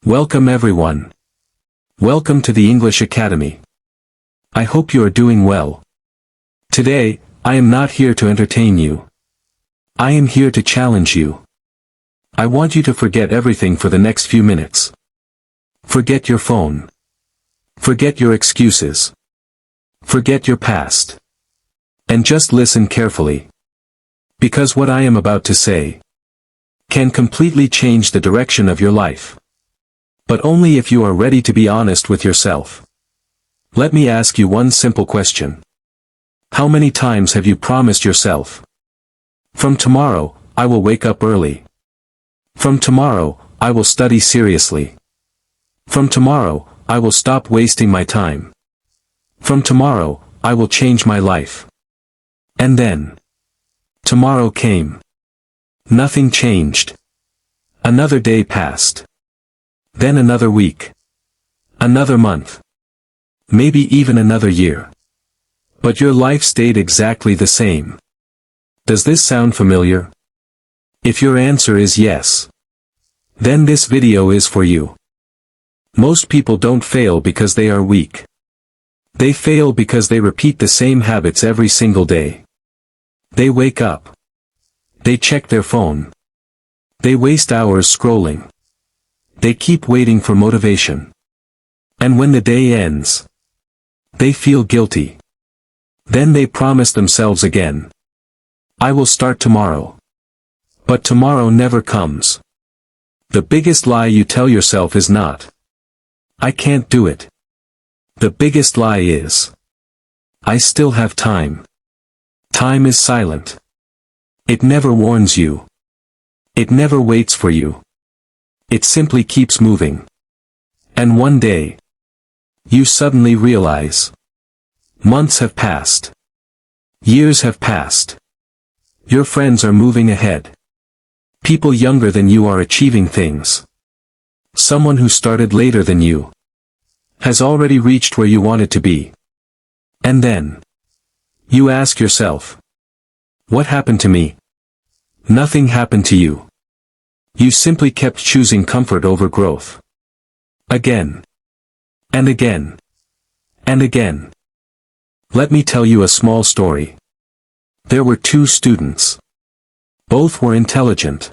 Welcome everyone. Welcome to the English Academy. I hope you are doing well. Today, I am not here to entertain you. I am here to challenge you. I want you to forget everything for the next few minutes. Forget your phone. Forget your excuses. Forget your past. And just listen carefully. Because what I am about to say can completely change the direction of your life. But only if you are ready to be honest with yourself. Let me ask you one simple question. How many times have you promised yourself? From tomorrow, I will wake up early. From tomorrow, I will study seriously. From tomorrow, I will stop wasting my time. From tomorrow, I will change my life. And then, tomorrow came. Nothing changed. Another day passed. Then another week. Another month. Maybe even another year. But your life stayed exactly the same. Does this sound familiar? If your answer is yes, then this video is for you. Most people don't fail because they are weak. They fail because they repeat the same habits every single day. They wake up. They check their phone. They waste hours scrolling. They keep waiting for motivation. And when the day ends, they feel guilty. Then they promise themselves again. I will start tomorrow. But tomorrow never comes. The biggest lie you tell yourself is not, I can't do it. The biggest lie is, I still have time. Time is silent. It never warns you. It never waits for you. It simply keeps moving. And one day, you suddenly realize, months have passed. Years have passed. Your friends are moving ahead. People younger than you are achieving things. Someone who started later than you has already reached where you wanted to be. And then, you ask yourself, what happened to me? Nothing happened to you. You simply kept choosing comfort over growth. Again. And again. And again. Let me tell you a small story. There were two students. Both were intelligent.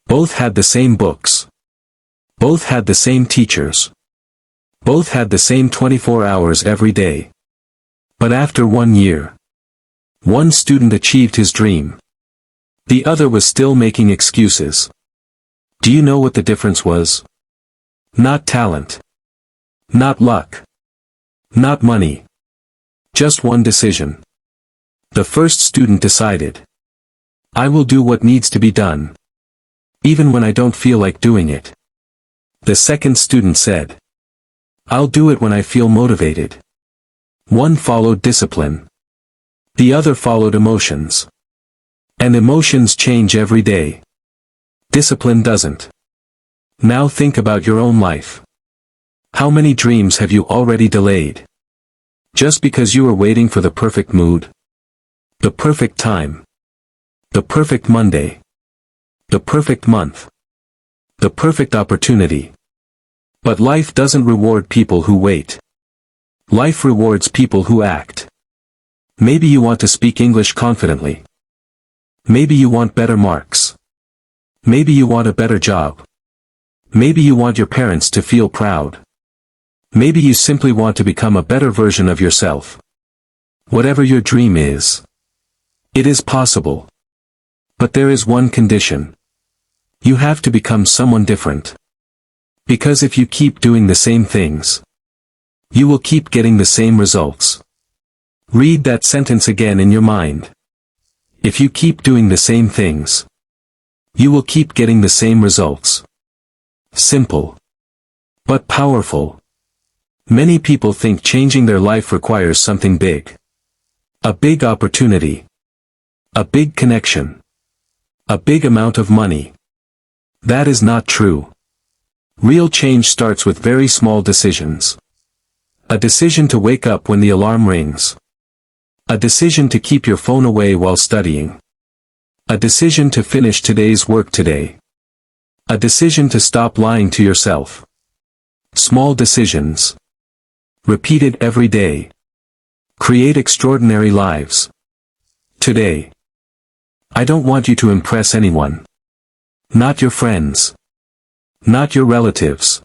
Both had the same books. Both had the same teachers. Both had the same 24 hours every day. But after 1 year, one student achieved his dream. The other was still making excuses. Do you know what the difference was? Not talent. Not luck. Not money. Just one decision. The first student decided, I will do what needs to be done, even when I don't feel like doing it. The second student said, I'll do it when I feel motivated. One followed discipline. The other followed emotions. And emotions change every day. Discipline doesn't. Now think about your own life. How many dreams have you already delayed? Just because you were waiting for the perfect mood? The perfect time? The perfect Monday? The perfect month? The perfect opportunity? But life doesn't reward people who wait. Life rewards people who act. Maybe you want to speak English confidently. Maybe you want better marks. Maybe you want a better job. Maybe you want your parents to feel proud. Maybe you simply want to become a better version of yourself. Whatever your dream is, it is possible. But there is one condition. You have to become someone different. Because if you keep doing the same things, you will keep getting the same results. Read that sentence again in your mind. If you keep doing the same things, you will keep getting the same results. Simple. But powerful. Many people think changing their life requires something big. A big opportunity. A big connection. A big amount of money. That is not true. Real change starts with very small decisions. A decision to wake up when the alarm rings. A decision to keep your phone away while studying. A decision to finish today's work today. A decision to stop lying to yourself. Small decisions. Repeated every day. Create extraordinary lives. Today. I don't want you to impress anyone. Not your friends. Not your relatives.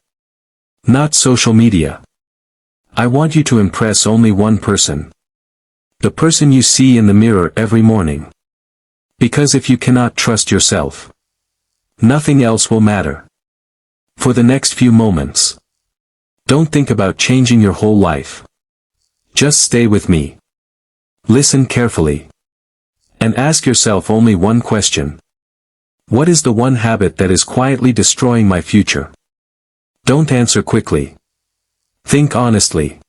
Not social media. I want you to impress only one person. The person you see in the mirror every morning. Because if you cannot trust yourself, nothing else will matter. For the next few moments, don't think about changing your whole life. Just stay with me. Listen carefully. And ask yourself only one question. What is the one habit that is quietly destroying my future? Don't answer quickly. Think honestly.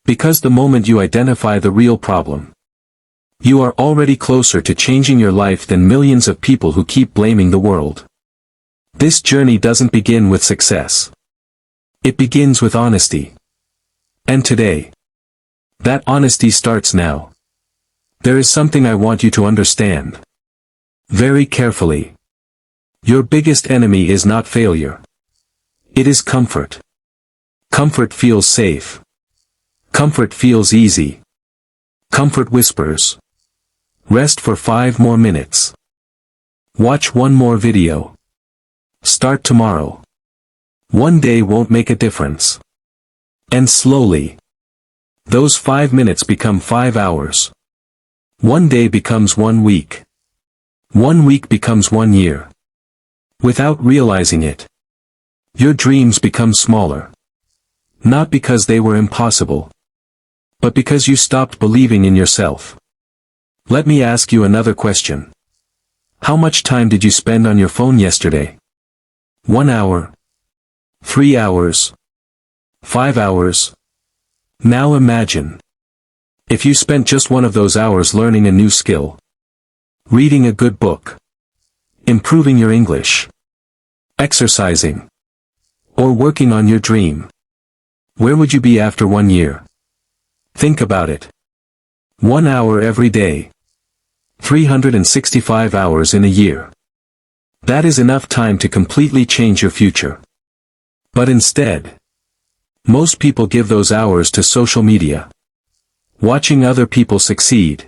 Because the moment you identify the real problem, you are already closer to changing your life than millions of people who keep blaming the world. This journey doesn't begin with success. It begins with honesty. And today, that honesty starts now. There is something I want you to understand. Very carefully. Your biggest enemy is not failure. It is comfort. Comfort feels safe. Comfort feels easy. Comfort whispers. Rest for 5 more minutes. Watch one more video. Start tomorrow. One day won't make a difference. And slowly, those 5 minutes become 5 hours. One day becomes 1 week. 1 week becomes 1 year. Without realizing it, your dreams become smaller. Not because they were impossible, but because you stopped believing in yourself. Let me ask you another question. How much time did you spend on your phone yesterday? 1 hour? 3 hours? 5 hours? Now imagine. If you spent just one of those hours learning a new skill, reading a good book, improving your English, exercising, or working on your dream, where would you be after 1 year? Think about it. 1 hour every day. 365 hours in a year. That is enough time to completely change your future. But instead, most people give those hours to social media, watching other people succeed,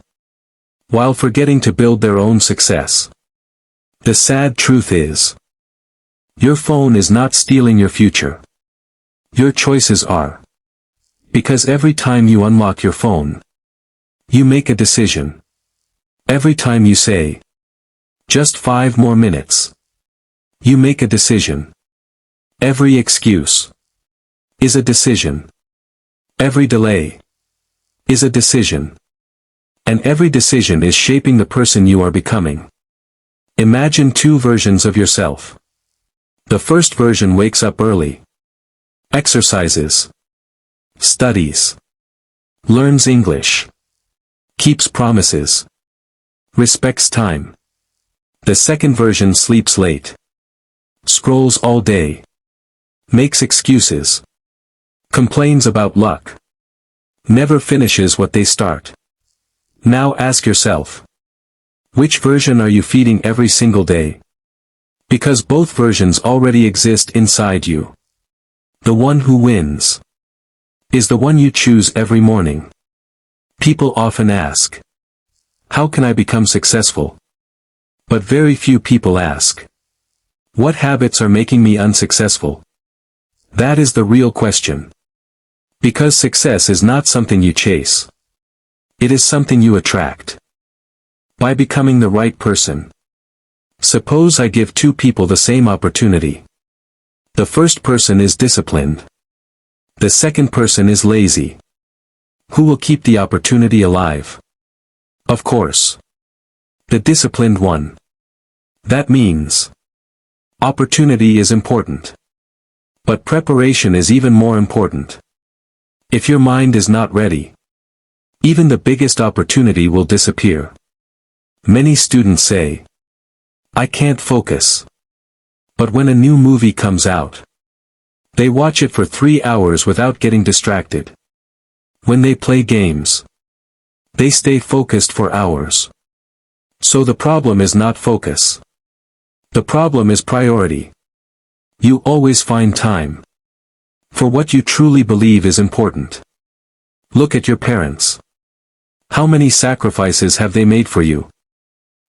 while forgetting to build their own success. The sad truth is, your phone is not stealing your future. Your choices are. Because every time you unlock your phone, you make a decision. Every time you say, just 5 more minutes, you make a decision. Every excuse is a decision. Every delay is a decision. And every decision is shaping the person you are becoming. Imagine 2 versions of yourself. The first version wakes up early, exercises, studies, learns English, keeps promises, respects time. The second version sleeps late, scrolls all day, makes excuses, complains about luck, never finishes what they start. Now ask yourself, which version are you feeding every single day? Because both versions already exist inside you. The one who wins is the one you choose every morning. People often ask, how can I become successful? But very few people ask, what habits are making me unsuccessful? That is the real question. Because success is not something you chase. It is something you attract. By becoming the right person. Suppose I give 2 people the same opportunity. The first person is disciplined. The second person is lazy. Who will keep the opportunity alive? Of course, the disciplined one. That means, opportunity is important. But preparation is even more important. If your mind is not ready, even the biggest opportunity will disappear. Many students say, I can't focus. But when a new movie comes out, they watch it for 3 hours without getting distracted. When they play games, they stay focused for hours. So the problem is not focus. The problem is priority. You always find time for what you truly believe is important. Look at your parents. How many sacrifices have they made for you?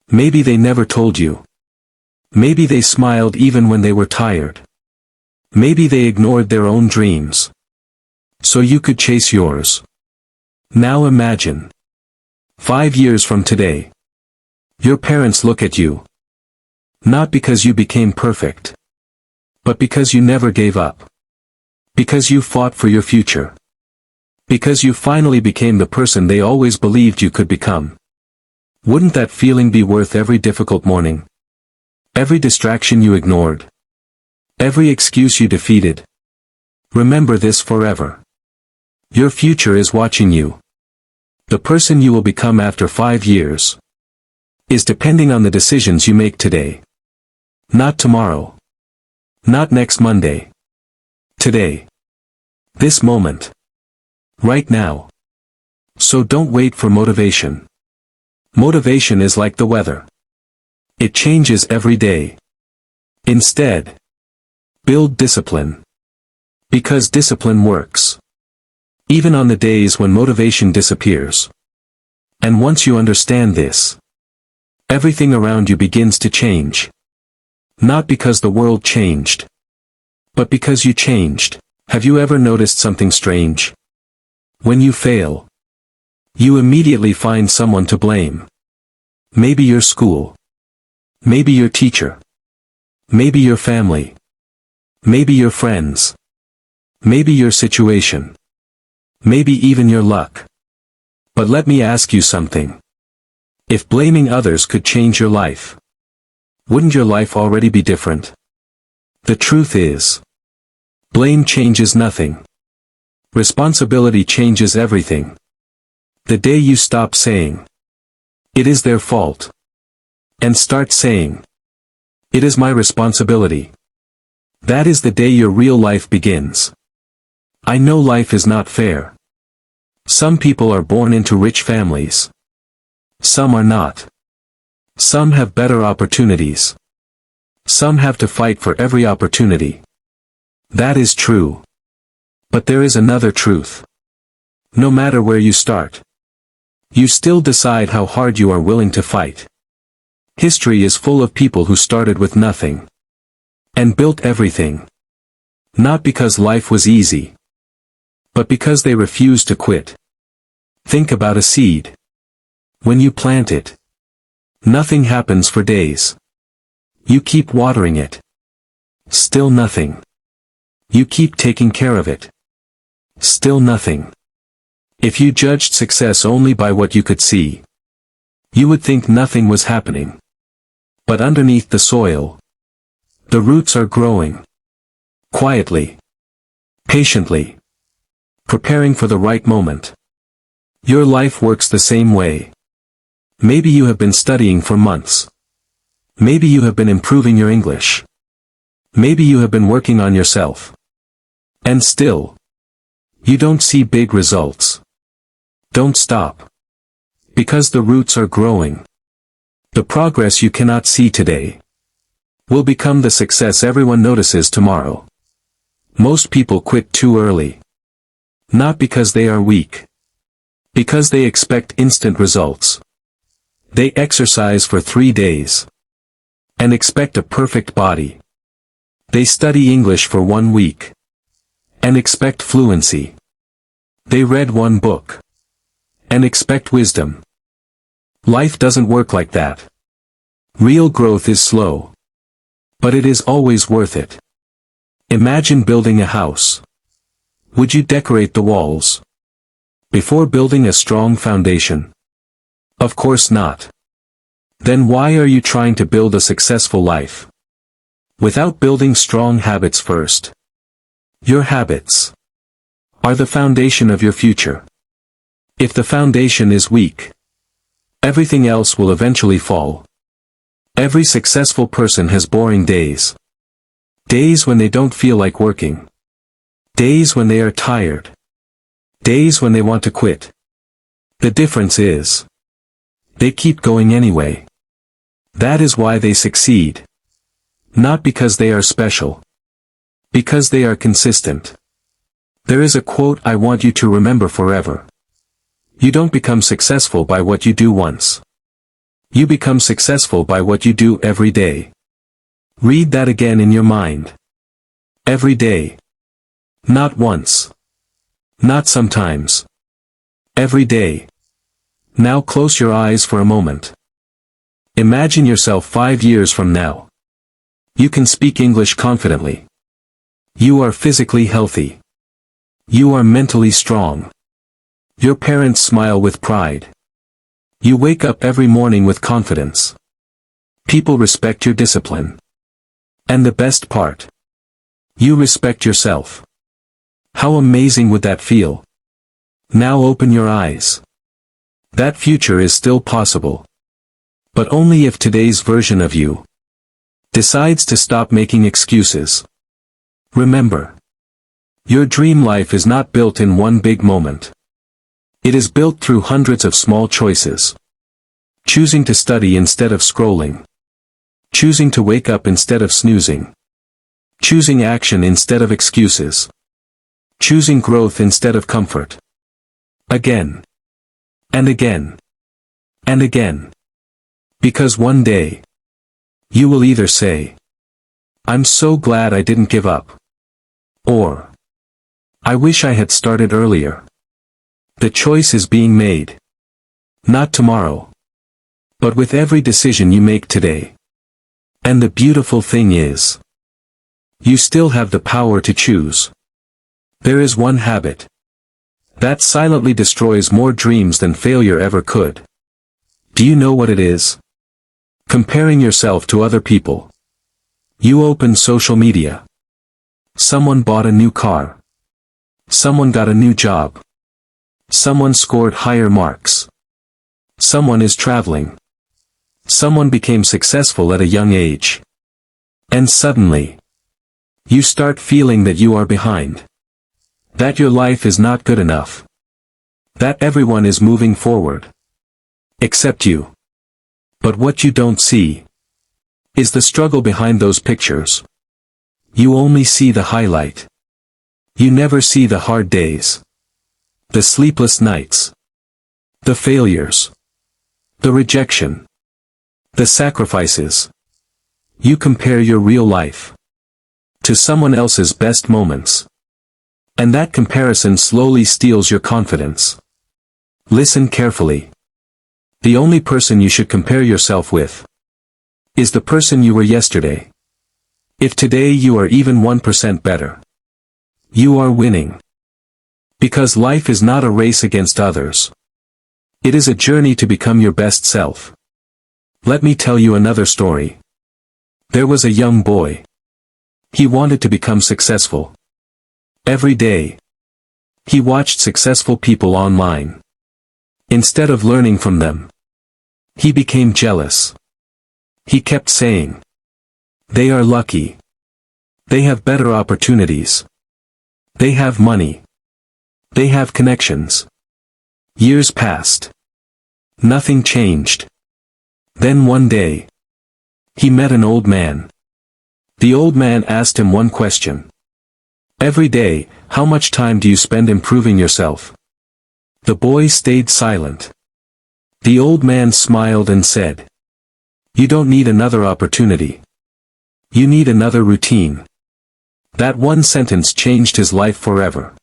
Maybe they never told you. Maybe they smiled even when they were tired. Maybe they ignored their own dreams so you could chase yours. Now imagine 5 years from today. Your parents look at you. Not because you became perfect, but because you never gave up. Because you fought for your future. Because you finally became the person they always believed you could become. Wouldn't that feeling be worth every difficult morning? Every distraction you ignored? Every excuse you defeated? Remember this forever. Your future is watching you. The person you will become after 5 years is depending on the decisions you make today. Not tomorrow. Not next Monday. Today. This moment. Right now. So don't wait for motivation. Motivation is like the weather. It changes every day. Instead, build discipline. Because discipline works. Even on the days when motivation disappears. And once you understand this, everything around you begins to change. Not because the world changed, but because you changed. Have you ever noticed something strange? When you fail, you immediately find someone to blame. Maybe your school. Maybe your teacher. Maybe your family. Maybe your friends. Maybe your situation. Maybe even your luck. But let me ask you something. If blaming others could change your life, wouldn't your life already be different? The truth is, blame changes nothing. Responsibility changes everything. The day you stop saying, "It is their fault," and start saying, "It is my responsibility," that is the day your real life begins. I know life is not fair. Some people are born into rich families. Some are not. Some have better opportunities. Some have to fight for every opportunity. That is true. But there is another truth. No matter where you start, you still decide how hard you are willing to fight. History is full of people who started with nothing and built everything. Not because life was easy, but because they refused to quit. Think about a seed. When you plant it, nothing happens for days. You keep watering it. Still nothing. You keep taking care of it. Still nothing. If you judged success only by what you could see, you would think nothing was happening. But underneath the soil, the roots are growing. Quietly. Patiently. Preparing for the right moment. Your life works the same way. Maybe you have been studying for months. Maybe you have been improving your English. Maybe you have been working on yourself. And still, you don't see big results. Don't stop. Because the roots are growing. The progress you cannot see today will become the success everyone notices tomorrow. Most people quit too early. Not because they are weak. Because they expect instant results. They exercise for 3 days and expect a perfect body. They study English for 1 week and expect fluency. They read 1 book and expect wisdom. Life doesn't work like that. Real growth is slow, but it is always worth it. Imagine building a house. Would you decorate the walls before building a strong foundation? Of course not. Then why are you trying to build a successful life without building strong habits first? Your habits are the foundation of your future. If the foundation is weak, everything else will eventually fall. Every successful person has boring days. Days when they don't feel like working. Days when they are tired. Days when they want to quit. The difference is, they keep going anyway. That is why they succeed. Not because they are special, Because they are consistent. There is a quote I want you to remember forever. You don't become successful by what you do once. You become successful by what you do every day. Read that again in your mind. Every day. Not once. Not sometimes. Every day. Now close your eyes for a moment. Imagine yourself 5 years from now. You can speak English confidently. You are physically healthy. You are mentally strong. Your parents smile with pride. You wake up every morning with confidence. People respect your discipline. And the best part. You respect yourself. How amazing would that feel? Now open your eyes. That future is still possible. But only if today's version of you decides to stop making excuses. Remember. Your dream life is not built in one big moment. It is built through hundreds of small choices. Choosing to study instead of scrolling. Choosing to wake up instead of snoozing. Choosing action instead of excuses. Choosing growth instead of comfort. Again. And again. And again. Because one day, you will either say, "I'm so glad I didn't give up." Or, "I wish I had started earlier." The choice is being made. Not tomorrow. But with every decision you make today. And the beautiful thing is, you still have the power to choose. There is one habit that silently destroys more dreams than failure ever could. Do you know what it is? Comparing yourself to other people. You open social media. Someone bought a new car. Someone got a new job. Someone scored higher marks. Someone is traveling. Someone became successful at a young age. And suddenly, you start feeling that you are behind. That your life is not good enough. That everyone is moving forward. Except you. But what you don't see is the struggle behind those pictures. You only see the highlight. You never see the hard days. The sleepless nights. The failures. The rejection. The sacrifices. You compare your real life to someone else's best moments. And that comparison slowly steals your confidence. Listen carefully. The only person you should compare yourself with is the person you were yesterday. If today you are even 1% better, you are winning. Because life is not a race against others. It is a journey to become your best self. Let me tell you another story. There was a young boy. He wanted to become successful. Every day, he watched successful people online. Instead of learning from them, he became jealous. He kept saying, "They are lucky. They have better opportunities. They have money. They have connections." Years passed. Nothing changed. Then one day, he met an old man. The old man asked him one question. "Every day, how much time do you spend improving yourself?" The boy stayed silent. The old man smiled and said, "You don't need another opportunity. You need another routine." That one sentence changed his life forever.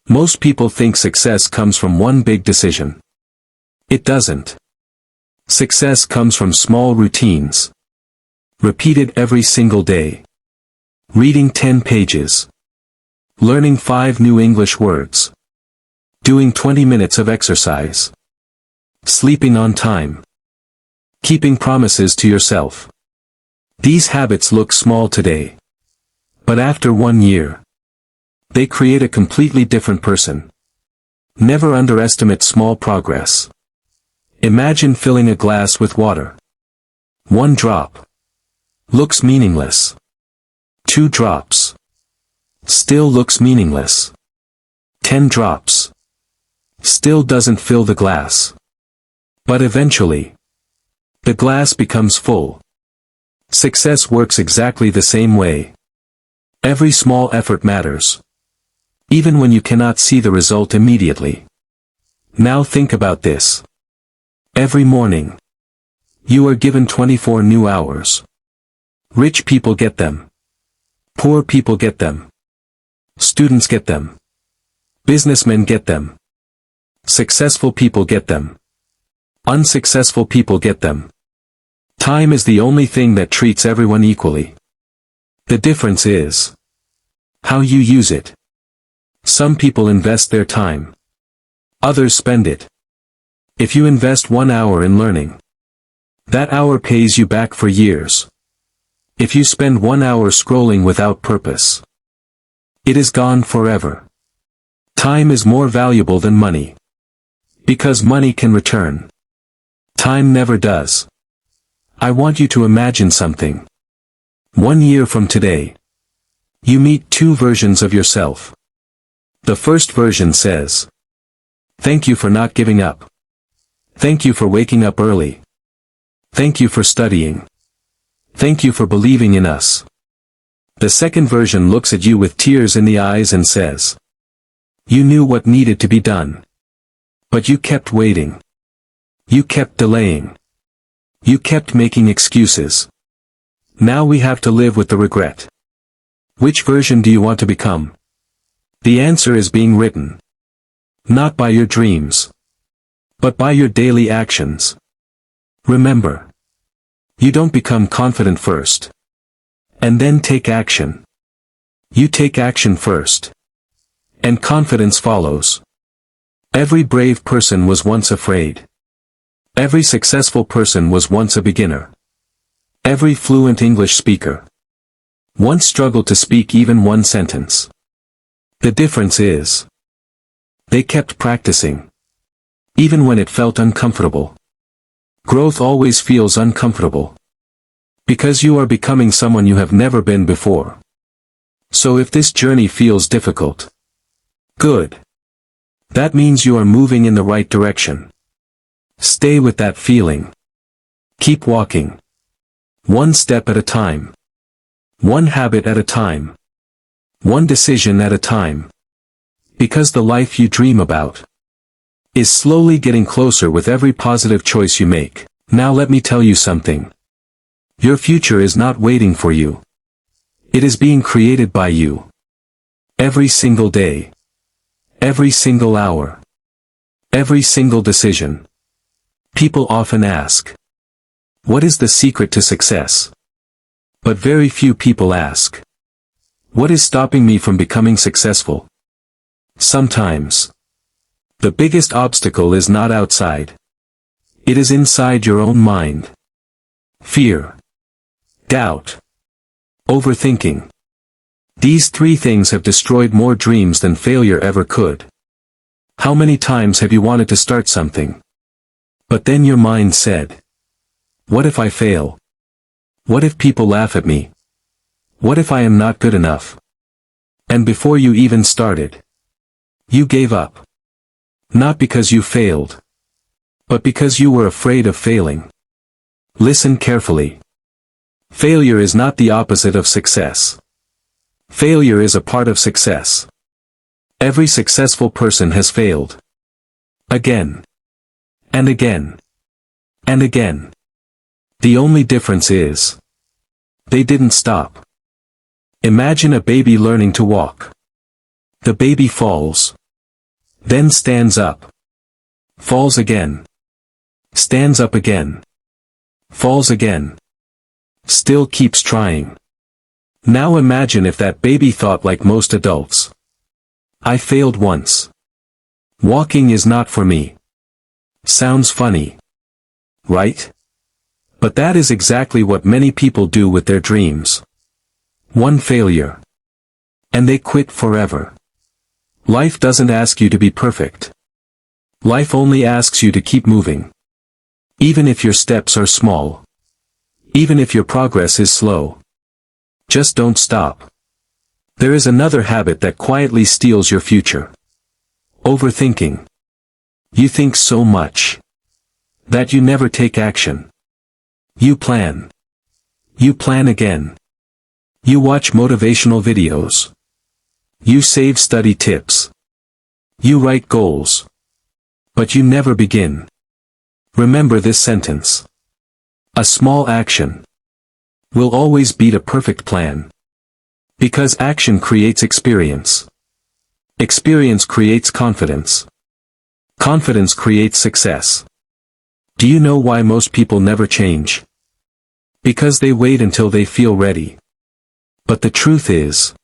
Most people think success comes from one big decision. It doesn't. Success comes from small routines. Repeated every single day. Reading 10 pages. Learning 5 new English words. Doing 20 minutes of exercise. Sleeping on time. Keeping promises to yourself. These habits look small today. But after 1 year, they create a completely different person. Never underestimate small progress. Imagine filling a glass with water. 1 drop. Looks meaningless. 2 drops. Still looks meaningless. 10 drops. Still doesn't fill the glass. But eventually, the glass becomes full. Success works exactly the same way. Every small effort matters. Even when you cannot see the result immediately. Now think about this. Every morning, you are given 24 new hours. Rich people get them. Poor people get them. Students get them. Businessmen get them. Successful people get them. Unsuccessful people get them. Time is the only thing that treats everyone equally. The difference is how you use it. Some people invest their time. Others spend it. If you invest 1 hour in learning, that hour pays you back for years. If you spend 1 hour scrolling without purpose, it is gone forever. Time is more valuable than money. Because money can return. Time never does. I want you to imagine something. 1 year from today, you meet two versions of yourself. The first version says, "Thank you for not giving up. Thank you for waking up early. Thank you for studying. Thank you for believing in us." The second version looks at you with tears in the eyes and says, "You knew what needed to be done. But you kept waiting. You kept delaying. You kept making excuses. Now we have to live with the regret." Which version do you want to become? The answer is being written. Not by your dreams, but by your daily actions. Remember, you don't become confident first, and then take action. You take action first, and confidence follows. Every brave person was once afraid. Every successful person was once a beginner. Every fluent English speaker once struggled to speak even one sentence. The difference is, they kept practicing, even when it felt uncomfortable. Growth always feels uncomfortable, because you are becoming someone you have never been before. So if this journey feels difficult, good. That means you are moving in the right direction. Stay with that feeling. Keep walking. One step at a time. One habit at a time. One decision at a time. Because the life you dream about is slowly getting closer with every positive choice you make. Now let me tell you something. Your future is not waiting for you. It is being created by you. Every single day. Every single hour. Every single decision. People often ask, what is the secret to success? But very few people ask, what is stopping me from becoming successful? Sometimes, the biggest obstacle is not outside. It is inside your own mind. Fear, doubt, overthinking. These three things have destroyed more dreams than failure ever could. How many times have you wanted to start something? But then your mind said, what if I fail? What if people laugh at me? What if I am not good enough? And before you even started, you gave up. Not because you failed, but because you were afraid of failing. Listen carefully. Failure is not the opposite of success. Failure is a part of success. Every successful person has failed. Again. And again. And again. The only difference is, they didn't stop. Imagine a baby learning to walk. The baby falls. Then stands up. Falls again. Stands up again. Falls again. Still keeps trying. Now imagine if that baby thought like most adults. I failed once. Walking is not for me. Sounds funny. Right? But that is exactly what many people do with their dreams. One failure. And they quit forever. Life doesn't ask you to be perfect. Life only asks you to keep moving. Even if your steps are small. Even if your progress is slow. Just don't stop. There is another habit that quietly steals your future. Overthinking. You think so much that you never take action. You plan. You plan again. You watch motivational videos. You save study tips. You write goals. But you never begin. Remember this sentence. A small action will always beat a perfect plan. Because action creates experience. Experience creates confidence. Confidence creates success. Do you know why most people never change? Because they wait until they feel ready. But the truth is,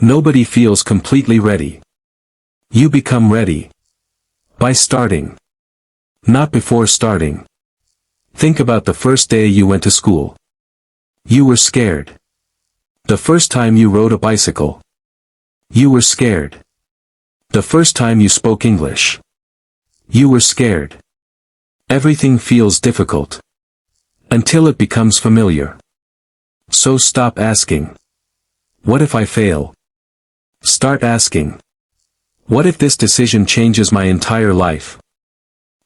nobody feels completely ready. You become ready by starting, not before starting. Think about the first day you went to school. You were scared. The first time you rode a bicycle. You were scared. The first time you spoke English. You were scared. Everything feels difficult. Until it becomes familiar. So stop asking, what if I fail? Start asking, what if this decision changes my entire life?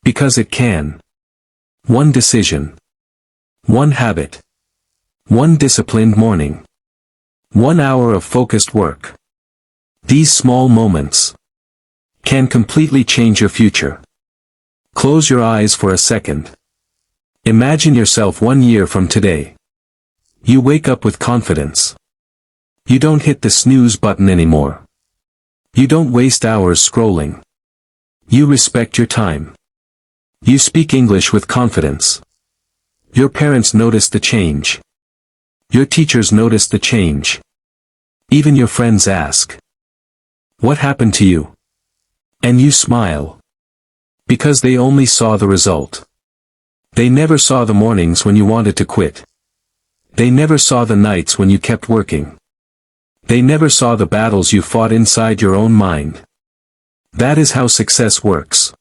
Because it can. One decision. One habit. One disciplined morning. 1 hour of focused work. These small moments can completely change your future. Close your eyes for a second. Imagine yourself 1 year from today. You wake up with confidence. You don't hit the snooze button anymore. You don't waste hours scrolling. You respect your time. You speak English with confidence. Your parents notice the change. Your teachers notice the change. Even your friends ask, what happened to you? And you smile. Because they only saw the result. They never saw the mornings when you wanted to quit. They never saw the nights when you kept working. They never saw the battles you fought inside your own mind. That is how success works.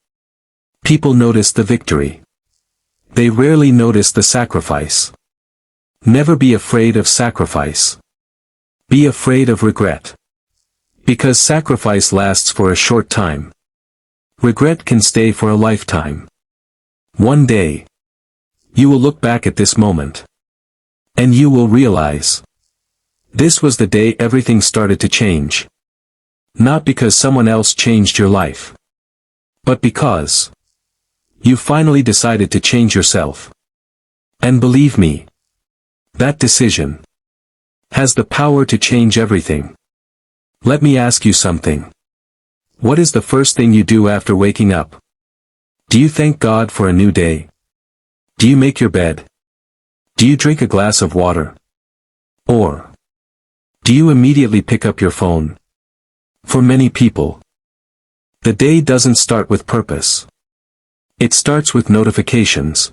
People notice the victory. They rarely notice the sacrifice. Never be afraid of sacrifice. Be afraid of regret. Because sacrifice lasts for a short time. Regret can stay for a lifetime. One day, you will look back at this moment. And you will realize, this was the day everything started to change. Not because someone else changed your life. But because you finally decided to change yourself. And believe me, that decision has the power to change everything. Let me ask you something. What is the first thing you do after waking up? Do you thank God for a new day? Do you make your bed? Do you drink a glass of water? Or do you immediately pick up your phone? For many people, the day doesn't start with purpose. It starts with notifications.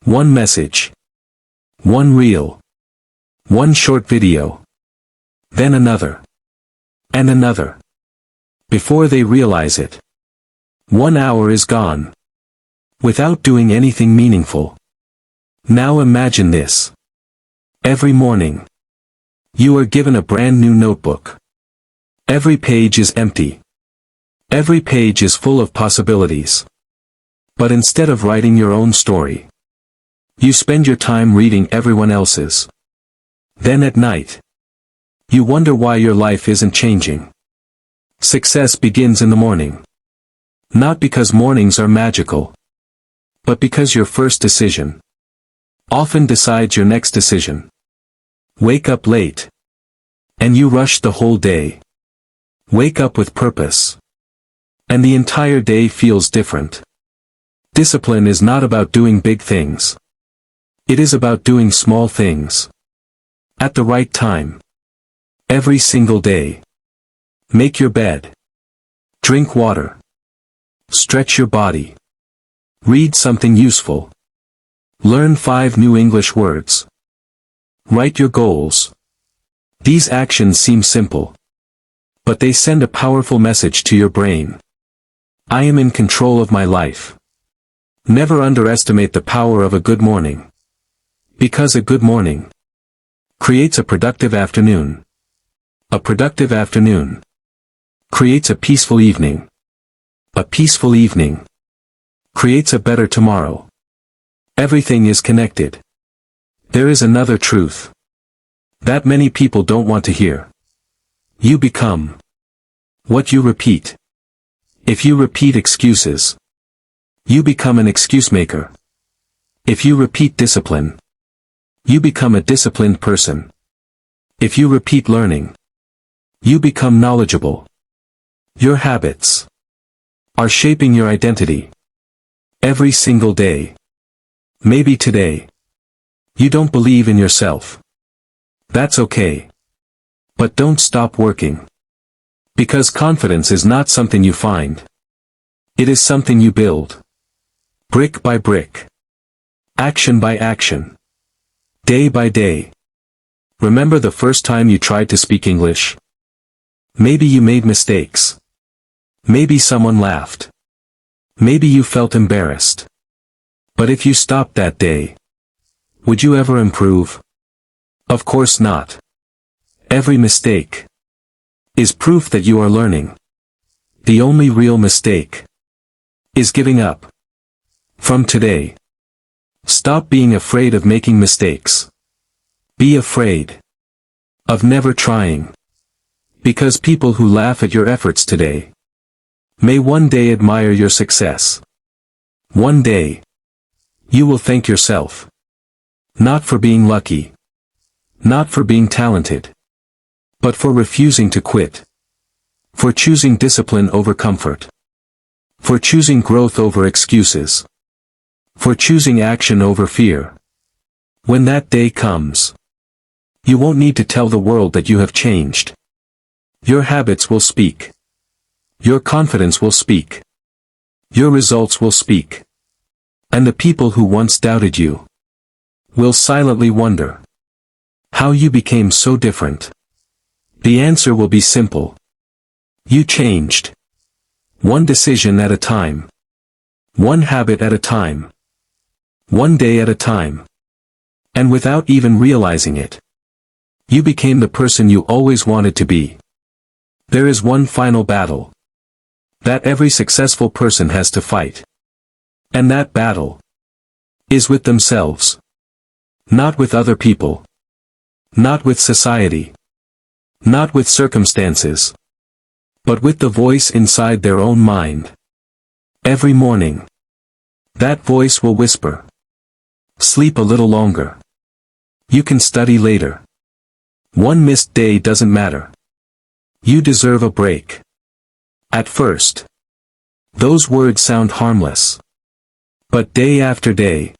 One message. One reel. One short video. Then another. And another. Before they realize it, 1 hour is gone. Without doing anything meaningful. Now imagine this. Every morning, you are given a brand new notebook. Every page is empty. Every page is full of possibilities. But instead of writing your own story, you spend your time reading everyone else's. Then at night, you wonder why your life isn't changing. Success begins in the morning. Not because mornings are magical, but because your first decision often decides your next decision. Wake up late, and you rush the whole day. Wake up with purpose, and the entire day feels different. Discipline is not about doing big things. It is about doing small things. At the right time. Every single day. Make your bed. Drink water. Stretch your body. Read something useful. Learn 5 new English words. Write your goals. These actions seem simple. But they send a powerful message to your brain. I am in control of my life. Never underestimate the power of a good morning. Because a good morning creates a productive afternoon. A productive afternoon creates a peaceful evening. A peaceful evening creates a better tomorrow. Everything is connected. There is another truth. That many people don't want to hear. You become what you repeat. If you repeat excuses, you become an excuse maker. If you repeat discipline, you become a disciplined person. If you repeat learning, you become knowledgeable. Your habits are shaping your identity. Every single day. Maybe today, you don't believe in yourself. That's okay. But don't stop working. Because confidence is not something you find. It is something you build. Brick by brick. Action by action. Day by day. Remember the first time you tried to speak English? Maybe you made mistakes. Maybe someone laughed. Maybe you felt embarrassed. But if you stopped that day, would you ever improve? Of course not. Every mistake is proof that you are learning. The only real mistake is giving up. From today, stop being afraid of making mistakes. Be afraid of never trying. Because people who laugh at your efforts today may one day admire your success. One day, you will thank yourself. Not for being lucky. Not for being talented. But for refusing to quit. For choosing discipline over comfort. For choosing growth over excuses. For choosing action over fear. When that day comes, you won't need to tell the world that you have changed. Your habits will speak. Your confidence will speak. Your results will speak. And the people who once doubted you will silently wonder how you became so different. The answer will be simple. You changed. One decision at a time. One habit at a time. One day at a time. And without even realizing it, you became the person you always wanted to be. There is one final battle that every successful person has to fight. And that battle is with themselves. Not with other people. Not with society. Not with circumstances. But with the voice inside their own mind. Every morning, that voice will whisper. Sleep a little longer. You can study later. One missed day doesn't matter. You deserve a break. At first, those words sound harmless. But day after day,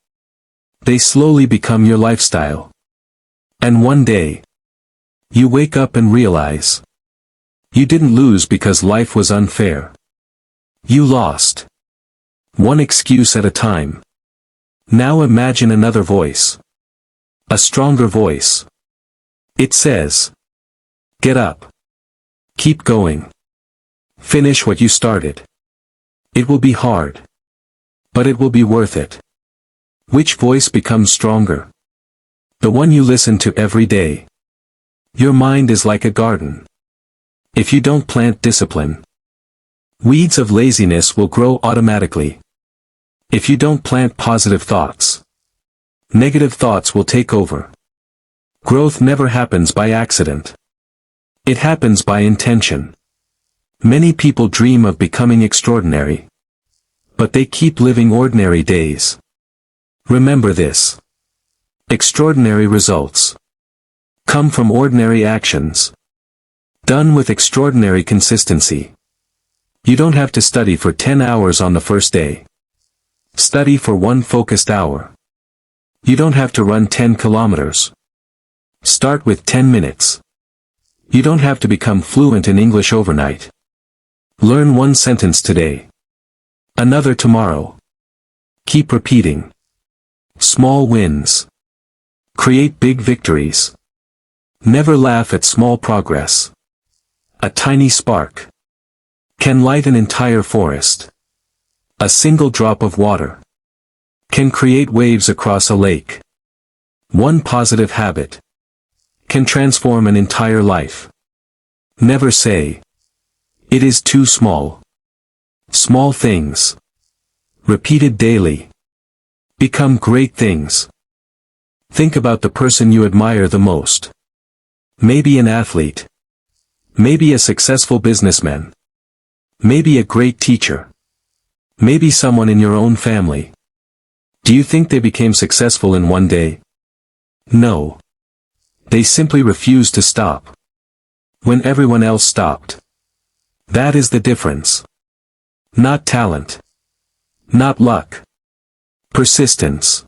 they slowly become your lifestyle. And one day, you wake up and realize you didn't lose because life was unfair. You lost. One excuse at a time. Now imagine another voice. A stronger voice. It says, get up. Keep going. Finish what you started. It will be hard. But it will be worth it. Which voice becomes stronger? The one you listen to every day. Your mind is like a garden. If you don't plant discipline, weeds of laziness will grow automatically. If you don't plant positive thoughts, negative thoughts will take over. Growth never happens by accident. It happens by intention. Many people dream of becoming extraordinary. But they keep living ordinary days. Remember this. Extraordinary results come from ordinary actions, done with extraordinary consistency. You don't have to study for 10 hours on the first day. Study for one focused hour. You don't have to run 10 kilometers. Start with 10 minutes. You don't have to become fluent in English overnight. Learn one sentence today. Another tomorrow. Keep repeating. Small wins create big victories. Never laugh at small progress. A tiny spark can light an entire forest. A single drop of water can create waves across a lake. One positive habit can transform an entire life. Never say, it is too small. Small things, repeated daily, become great things. Think about the person you admire the most. Maybe an athlete. Maybe a successful businessman. Maybe a great teacher. Maybe someone in your own family. Do you think they became successful in one day? No. They simply refused to stop when everyone else stopped. That is the difference. Not talent. Not luck. Persistence.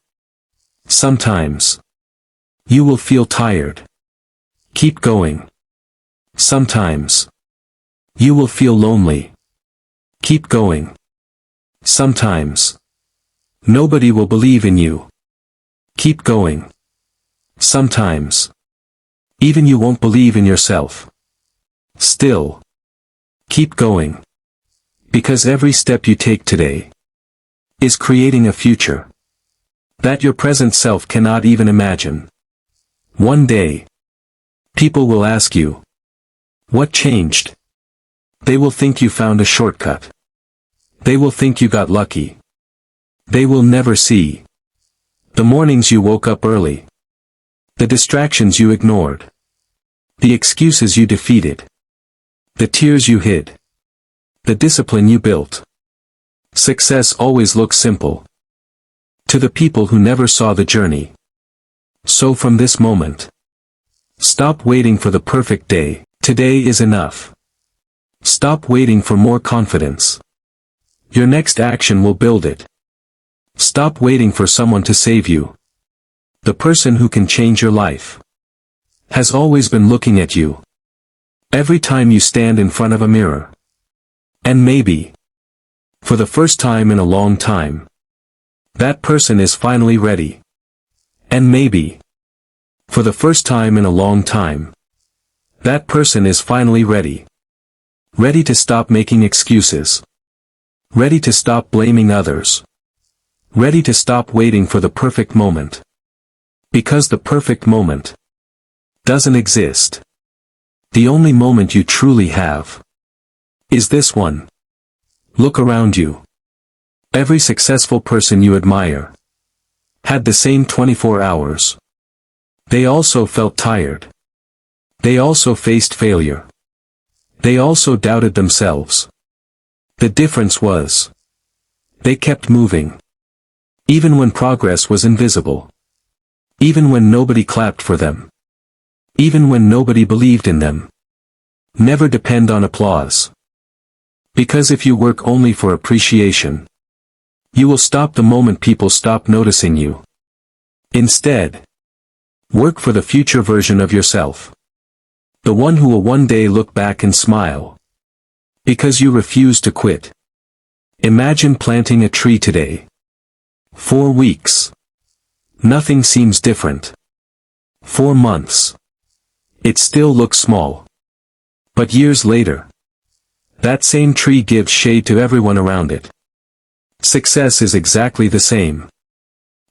Sometimes you will feel tired. Keep going. Sometimes you will feel lonely. Keep going. Sometimes nobody will believe in you. Keep going. Sometimes even you won't believe in yourself. Still, keep going. Because every step you take today is creating a future that your present self cannot even imagine. One day, people will ask you, what changed? They will think you found a shortcut. They will think you got lucky. They will never see the mornings you woke up early, the distractions you ignored, the excuses you defeated, the tears you hid, the discipline you built. Success always looks simple to the people who never saw the journey. So from this moment, stop waiting for the perfect day. Today is enough. Stop waiting for more confidence. Your next action will build it. Stop waiting for someone to save you. The person who can change your life has always been looking at you. Every time you stand in front of a mirror. And maybe, for the first time in a long time, that person is finally ready. And maybe, for the first time in a long time, that person is finally ready. Ready to stop making excuses. Ready to stop blaming others. Ready to stop waiting for the perfect moment. Because the perfect moment doesn't exist. The only moment you truly have is this one. Look around you. Every successful person you admire had the same 24 hours. They also felt tired. They also faced failure. They also doubted themselves. The difference was, they kept moving. Even when progress was invisible. Even when nobody clapped for them. Even when nobody believed in them. Never depend on applause. Because if you work only for appreciation, you will stop the moment people stop noticing you. Instead, work for the future version of yourself. The one who will one day look back and smile. Because you refuse to quit. Imagine planting a tree today. 4 weeks. Nothing seems different. 4 months. It still looks small. But years later, that same tree gives shade to everyone around it. Success is exactly the same.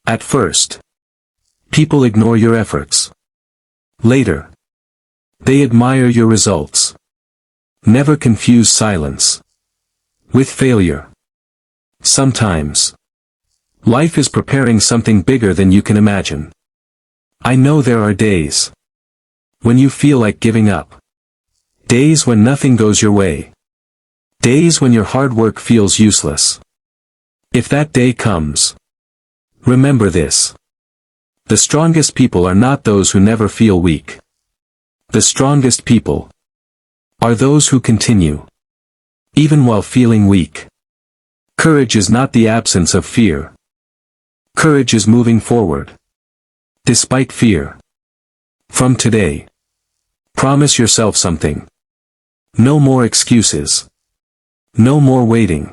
At first, people ignore your efforts. Later, they admire your results. Never confuse silence with failure. Sometimes, life is preparing something bigger than you can imagine. I know there are days when you feel like giving up. Days when nothing goes your way. Days when your hard work feels useless. If that day comes, remember this. The strongest people are not those who never feel weak. The strongest people are those who continue, even while feeling weak. Courage is not the absence of fear. Courage is moving forward, despite fear. From today, promise yourself something. No more excuses. No more waiting.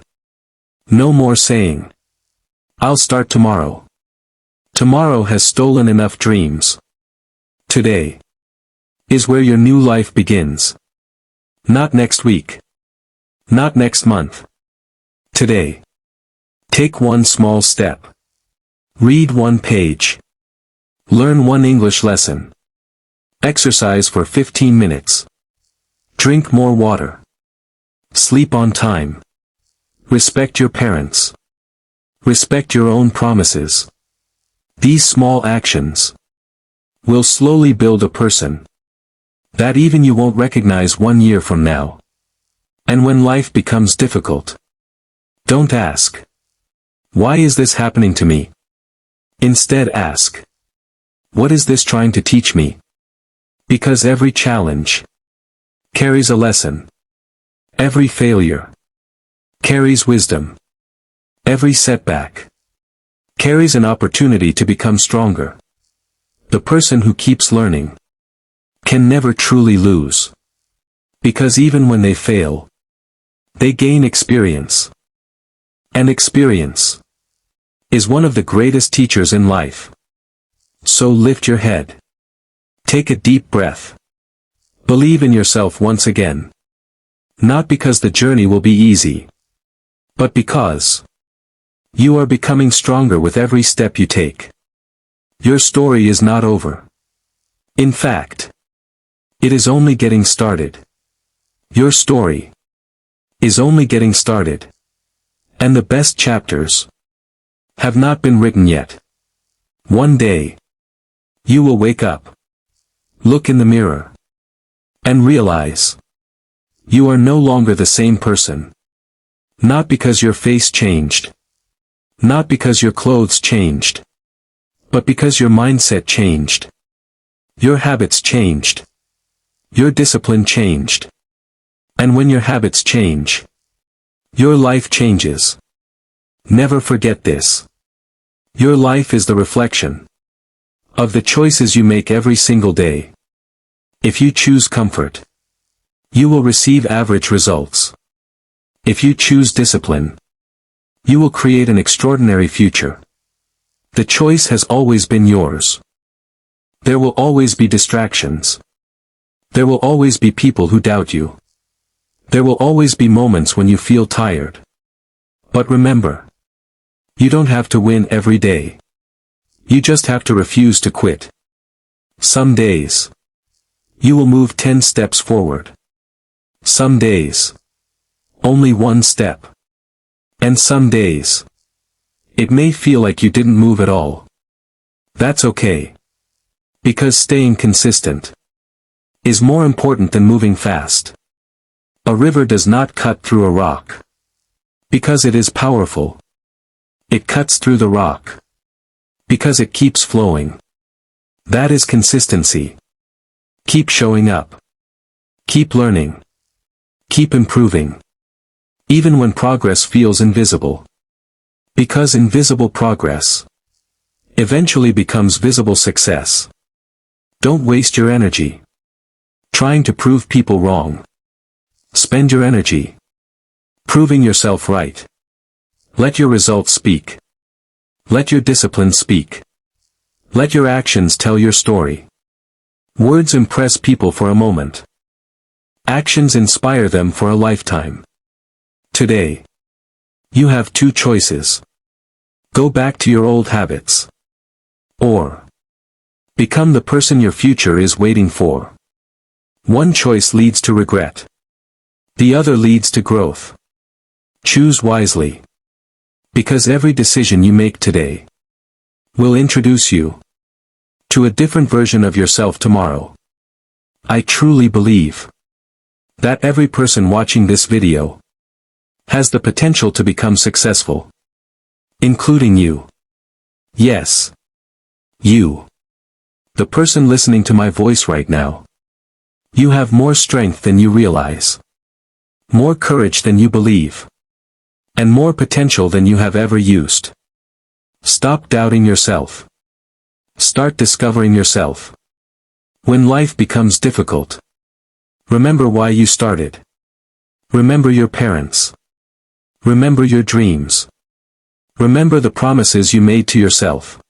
No more saying, I'll start tomorrow. Tomorrow has stolen enough dreams. Today is where your new life begins. Not next week. Not next month. Today. Take one small step. Read one page. Learn one English lesson. Exercise for 15 minutes. Drink more water. Sleep on time. Respect your parents. Respect your own promises. These small actions will slowly build a person that even you won't recognize 1 year from now. And when life becomes difficult, don't ask, why is this happening to me? Instead ask, what is this trying to teach me? Because every challenge carries a lesson. Every failure carries wisdom. Every setback carries an opportunity to become stronger. The person who keeps learning can never truly lose. Because even when they fail, they gain experience. And experience is one of the greatest teachers in life. So lift your head. Take a deep breath. Believe in yourself once again. Not because the journey will be easy, but because you are becoming stronger with every step you take. Your story is not over. In fact, it is only getting started. Your story is only getting started. And the best chapters have not been written yet. One day, you will wake up, look in the mirror, and realize you are no longer the same person. Not because your face changed. Not because your clothes changed. But because your mindset changed. Your habits changed. Your discipline changed. And when your habits change, your life changes. Never forget this. Your life is the reflection of the choices you make every single day. If you choose comfort, you will receive average results. If you choose discipline, you will create an extraordinary future. The choice has always been yours. There will always be distractions. There will always be people who doubt you. There will always be moments when you feel tired. But remember, you don't have to win every day. You just have to refuse to quit. Some days, you will move 10 steps forward. Some days, only 1 step. And some days, it may feel like you didn't move at all. That's okay. Because staying consistent is more important than moving fast. A river does not cut through a rock. Because it is powerful. It cuts through the rock. Because it keeps flowing. That is consistency. Keep showing up. Keep learning. Keep improving. Even when progress feels invisible. Because invisible progress eventually becomes visible success. Don't waste your energy trying to prove people wrong. Spend your energy proving yourself right. Let your results speak. Let your discipline speak. Let your actions tell your story. Words impress people for a moment. Actions inspire them for a lifetime. Today, you have 2 choices. Go back to your old habits. Or become the person your future is waiting for. One choice leads to regret. The other leads to growth. Choose wisely. Because every decision you make today will introduce you to a different version of yourself tomorrow. I truly believe that every person watching this video has the potential to become successful. Including you. Yes. You. The person listening to my voice right now. You have more strength than you realize. More courage than you believe. And more potential than you have ever used. Stop doubting yourself. Start discovering yourself. When life becomes difficult, remember why you started. Remember your parents. Remember your dreams. Remember the promises you made to yourself.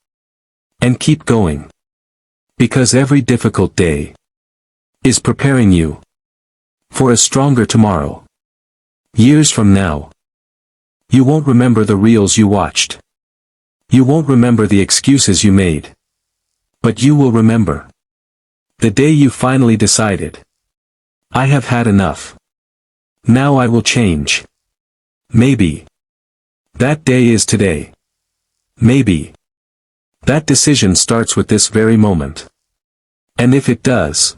And keep going. Because every difficult day is preparing you for a stronger tomorrow. Years from now, you won't remember the reels you watched. You won't remember the excuses you made. But you will remember the day you finally decided, I have had enough. Now I will change. Maybe that day is today. Maybe that decision starts with this very moment. And if it does,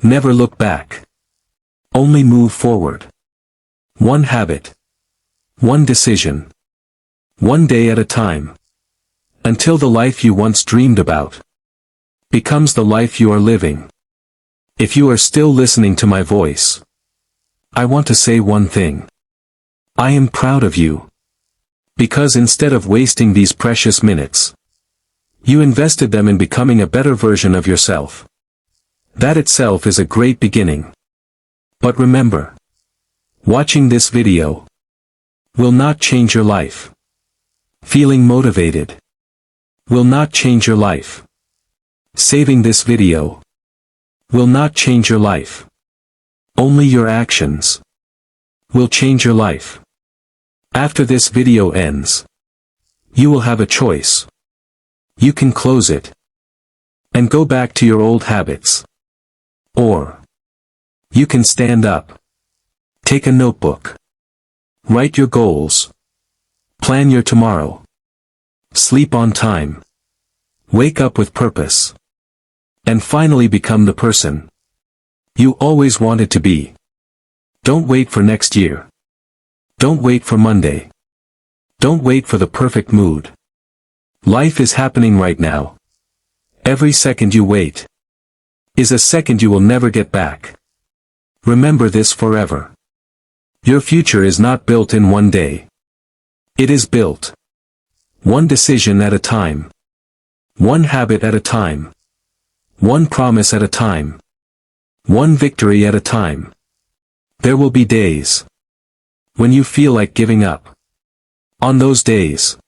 Never look back. Only move forward. One habit. One decision. One day at a time. Until the life you once dreamed about becomes the life you are living. If you are still listening to my voice, I want to say one thing. I am proud of you. Because instead of wasting these precious minutes, you invested them in becoming a better version of yourself. That itself is a great beginning. But remember, watching this video will not change your life. Feeling motivated will not change your life. Saving this video will not change your life. Only your actions will change your life. After this video ends, you will have a choice. You can close it and go back to your old habits. Or you can stand up, take a notebook, write your goals, plan your tomorrow, sleep on time, wake up with purpose, and finally become the person you always wanted to be. Don't wait for next year. Don't wait for Monday. Don't wait for the perfect mood. Life is happening right now. Every second you wait is a second you will never get back. Remember this forever. Your future is not built in one day. It is built one decision at a time. One habit at a time. One promise at a time. One victory at a time. There will be days when you feel like giving up. On those days,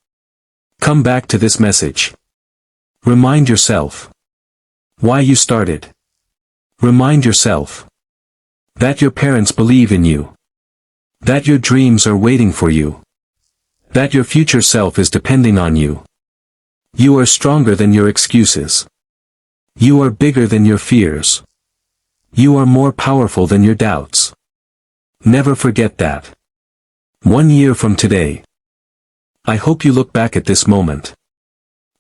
come back to this message. Remind yourself why you started. Remind yourself that your parents believe in you. That your dreams are waiting for you. That your future self is depending on you. You are stronger than your excuses. You are bigger than your fears. You are more powerful than your doubts. Never forget that. 1 year from today, I hope you look back at this moment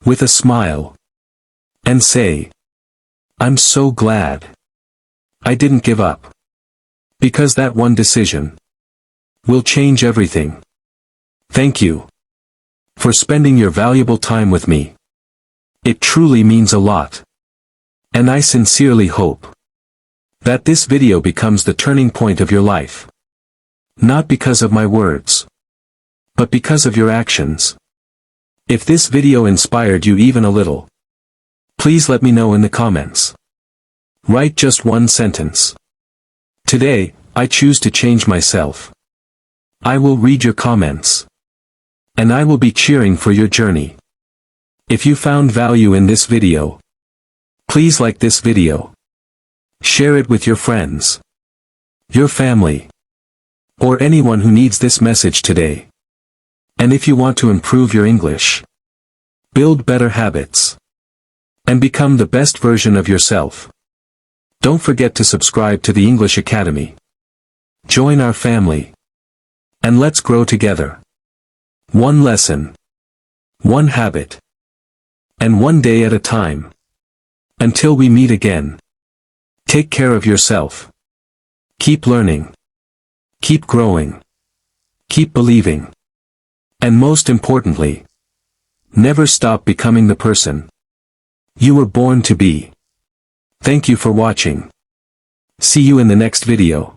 with a smile and say, I'm so glad I didn't give up. Because that one decision will change everything. Thank you for spending your valuable time with me. It truly means a lot. And I sincerely hope that this video becomes the turning point of your life. Not because of my words, but because of your actions. If this video inspired you even a little, please let me know in the comments. Write just one sentence. Today, I choose to change myself. I will read your comments. And I will be cheering for your journey. If you found value in this video, please like this video. Share it with your friends, your family, or anyone who needs this message today. And if you want to improve your English, build better habits, and become the best version of yourself, don't forget to subscribe to the English Academy. Join our family, and let's grow together. One lesson, one habit, and one day at a time. Until we meet again, take care of yourself. Keep learning. Keep growing. Keep believing. And most importantly, never stop becoming the person you were born to be. Thank you for watching. See you in the next video.